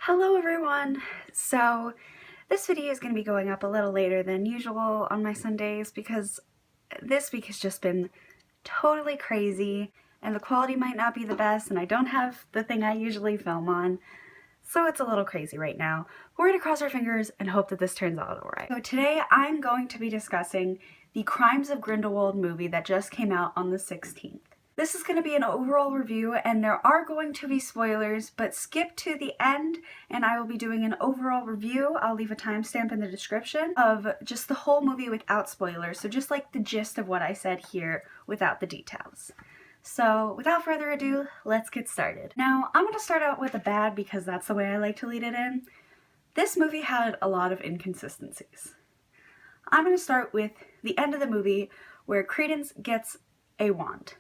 Hello everyone! So this video is going to be going up a little later than usual on my Sundays because this week has just been totally crazy and the quality might not be the best and I don't have the thing I usually film on, so it's a little crazy right now. We're going to cross our fingers and hope that this turns out alright. So today I'm going to be discussing the Crimes of Grindelwald movie that just came out on the 16th. This is going to be an overall review and there are going to be spoilers, but skip to the end and I will be doing an overall review. I'll leave a timestamp in the description of just the whole movie without spoilers, so just like the gist of what I said here without the details. So without further ado, let's get started. Now I'm going to start out with the bad because that's the way I like to lead it in. This movie had a lot of inconsistencies. I'm going to start with the end of the movie where Credence gets a wand.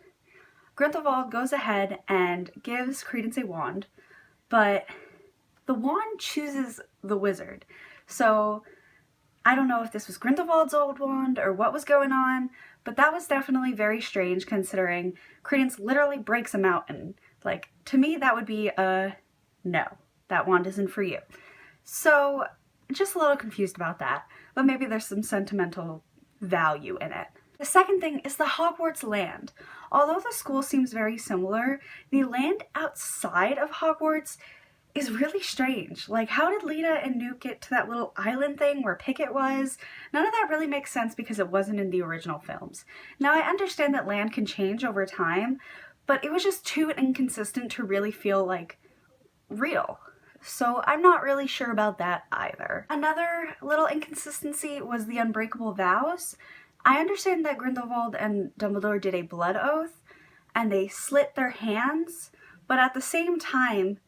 Grindelwald goes ahead and gives Credence a wand, but the wand chooses the wizard. So I don't know if this was Grindelwald's old wand or what was going on, but that was definitely very strange considering Credence literally breaks a mountain. Like, to me that would be a no, that wand isn't for you. So just a little confused about that, but maybe there's some sentimental value in it. The second thing is the Hogwarts land. Although the school seems very similar, the land outside of Hogwarts is really strange. Like, how did Lena and Newt get to that little island thing where Pickett was? None of that really makes sense because it wasn't in the original films. Now, I understand that land can change over time, but it was just too inconsistent to really feel like real. So I'm not really sure about that either. Another little inconsistency was the unbreakable vows. I understand that Grindelwald and Dumbledore did a blood oath and they slit their hands, but at the same time,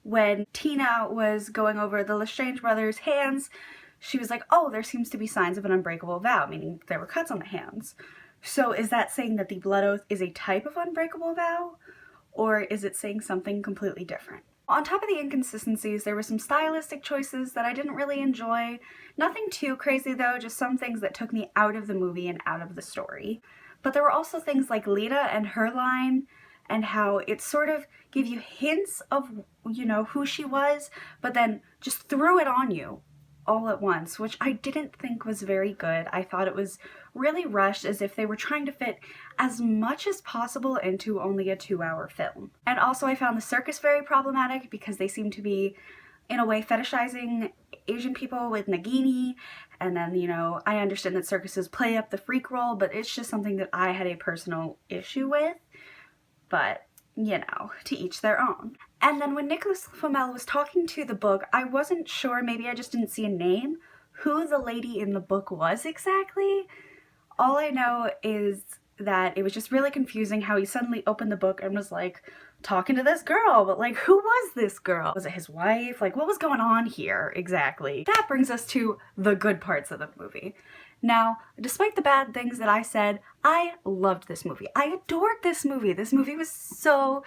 when Tina was going over the Lestrange brothers' hands, she was like, oh, there seems to be signs of an unbreakable vow, meaning there were cuts on the hands. So is that saying that the blood oath is a type of unbreakable vow, or is it saying something completely different? On top of the inconsistencies, there were some stylistic choices that I didn't really enjoy. Nothing too crazy though, just some things that took me out of the movie and out of the story. But there were also things like Lita and her line, and how it sort of gave you hints of, you know, who she was, but then just threw it on you all at once, which I didn't think was very good. I thought it was really rushed, as if they were trying to fit as much as possible into only a 2-hour film. And also I found the circus very problematic because they seem to be, in a way, fetishizing Asian people with Nagini, and then, you know, I understand that circuses play up the freak role, but it's just something that I had a personal issue with. But, you know, to each their own. And then when Nicholas Flamel was talking to the book, I wasn't sure, maybe I just didn't see a name, who the lady in the book was exactly. All I know is that it was just really confusing how he suddenly opened the book and was like talking to this girl, but like, who was this girl? Was it his wife? Like, what was going on here exactly? That brings us to the good parts of the movie. Now, despite the bad things that I said, I loved this movie. I adored this movie. This movie was so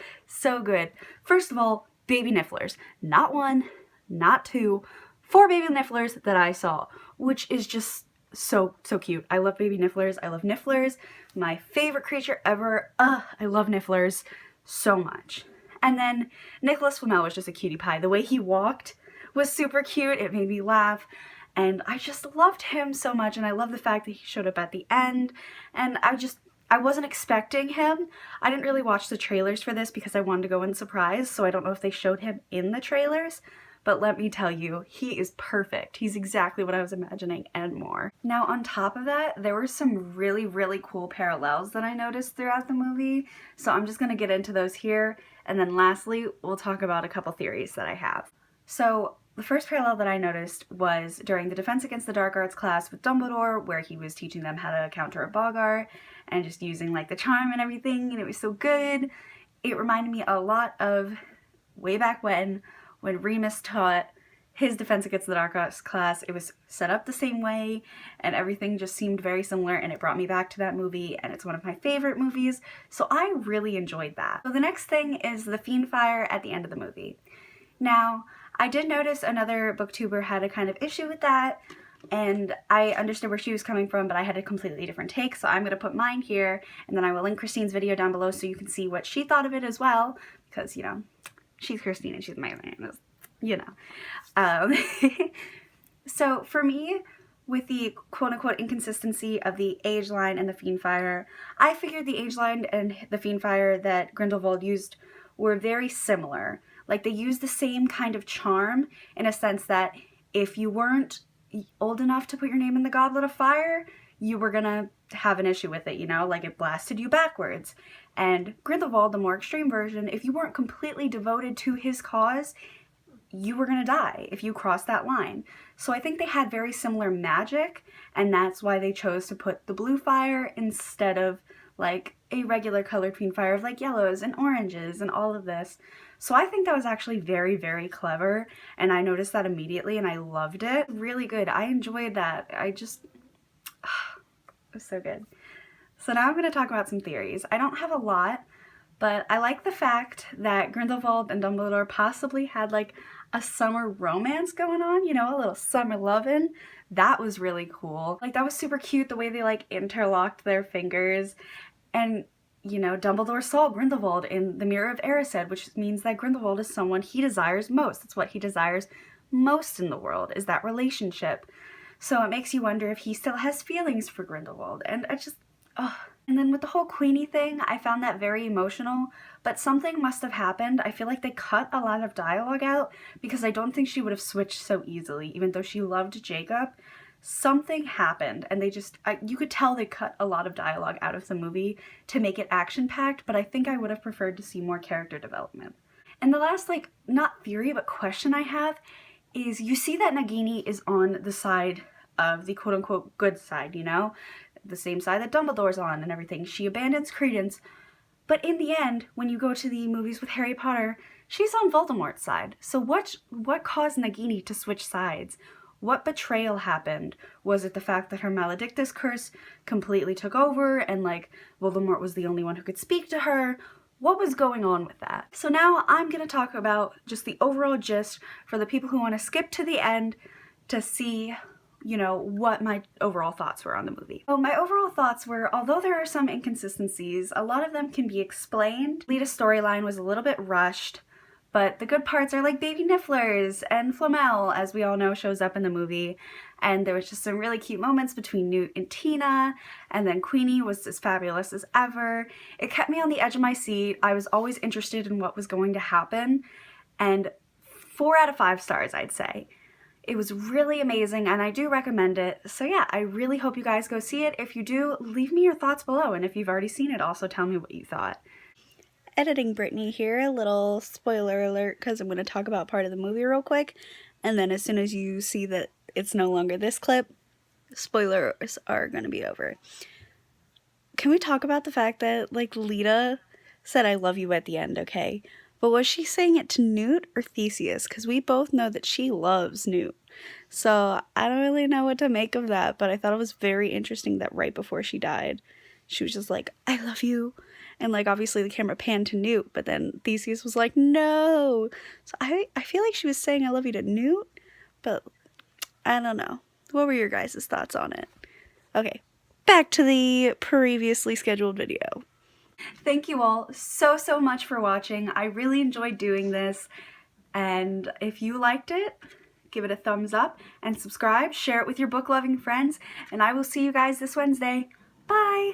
good. First of all, baby nifflers. Not one, not two, 4 baby nifflers that I saw, which is just so cute. I love baby nifflers. I love nifflers. My favorite creature ever. I love nifflers so much. And then Nicholas Flamel was just a cutie pie. The way he walked was super cute. It made me laugh. And I just loved him so much, and I love the fact that he showed up at the end, and I wasn't expecting him. I didn't really watch the trailers for this because I wanted to go in surprise, so I don't know if they showed him in the trailers, but let me tell you, he is perfect. He's exactly what I was imagining and more. Now on top of that, there were some really cool parallels that I noticed throughout the movie, so I'm just going to get into those here, and then lastly, we'll talk about a couple theories that I have. So the first parallel that I noticed was during the Defense Against the Dark Arts class with Dumbledore, where he was teaching them how to counter a Boggart and just using like the charm and everything, and it was so good. It reminded me a lot of way back when Remus taught his Defense Against the Dark Arts class. It was set up the same way and everything just seemed very similar, and it brought me back to that movie, and it's one of my favorite movies, so I really enjoyed that. So the next thing is the Fiend Fire at the end of the movie. Now, I did notice another booktuber had a kind of issue with that, and I understood where she was coming from, but I had a completely different take, so I'm going to put mine here, and then I will link Christine's video down below so you can see what she thought of it as well, because, you know, she's Christine and she's amazing. you know. Um, so for me, with the quote-unquote inconsistency of the age line and the Fiendfire, I figured the age line and the Fiendfire that Grindelwald used were very similar. Like, they used the same kind of charm in a sense that if you weren't old enough to put your name in the Goblet of Fire, you were gonna have an issue with it, you know? Like, it blasted you backwards. And Grindelwald, the more extreme version, if you weren't completely devoted to his cause, you were gonna die if you crossed that line. So I think they had very similar magic, and that's why they chose to put the blue fire instead of like a regular colored Fiendfire of like yellows and oranges and all of this. So I think that was actually very, very clever, and I noticed that immediately and I loved it. Really good. I enjoyed that. It was so good. So now I'm going to talk about some theories. I don't have a lot, but I like the fact that Grindelwald and Dumbledore possibly had like a summer romance going on, you know, a little summer lovin'. That was really cool. Like, that was super cute, the way they like interlocked their fingers. And, you know, Dumbledore saw Grindelwald in the Mirror of Erised, which means that Grindelwald is someone he desires most. It's what he desires most in the world, is that relationship. So it makes you wonder if he still has feelings for Grindelwald. And I just, oh. And then with the whole Queenie thing, I found that very emotional, but something must have happened. I feel like they cut a lot of dialogue out because I don't think she would have switched so easily, even though she loved Jacob. Something happened, and they just, you could tell they cut a lot of dialogue out of the movie to make it action-packed, but I think I would have preferred to see more character development. And the last, like, not theory, but question I have is, you see that Nagini is on the side of the quote-unquote good side, you know? The same side that Dumbledore's on and everything. She abandons Credence, but in the end, when you go to the movies with Harry Potter, she's on Voldemort's side. So what caused Nagini to switch sides? What betrayal happened? Was it the fact that her Maledictus curse completely took over and like Voldemort was the only one who could speak to her? What was going on with that? So now I'm going to talk about just the overall gist for the people who want to skip to the end to see, you know, what my overall thoughts were on the movie. So my overall thoughts were, although there are some inconsistencies, a lot of them can be explained. Lita's storyline was a little bit rushed, but the good parts are like baby Nifflers, and Flamel, as we all know, shows up in the movie. And there was just some really cute moments between Newt and Tina, and then Queenie was as fabulous as ever. It kept me on the edge of my seat. I was always interested in what was going to happen, and 4 out of 5 stars, I'd say. It was really amazing, and I do recommend it. So yeah, I really hope you guys go see it. If you do, leave me your thoughts below, and if you've already seen it, also tell me what you thought. Editing Brittany here, a little spoiler alert, because I'm going to talk about part of the movie real quick, and then as soon as you see that it's no longer this clip, spoilers are going to be over. Can we talk about the fact that, like, Lita said I love you at the end, okay? But was she saying it to Newt or Theseus? Because we both know that she loves Newt. So I don't really know what to make of that, but I thought it was very interesting that right before she died, she was just like, I love you. And like, obviously the camera panned to Newt, but then Theseus was like, no. So I feel like she was saying I love you to Newt, but I don't know. What were your guys' thoughts on it? Okay, back to the previously scheduled video. Thank you all so much for watching. I really enjoyed doing this, and if you liked it, give it a thumbs up and subscribe, share it with your book loving friends, and I will see you guys this Wednesday. Bye!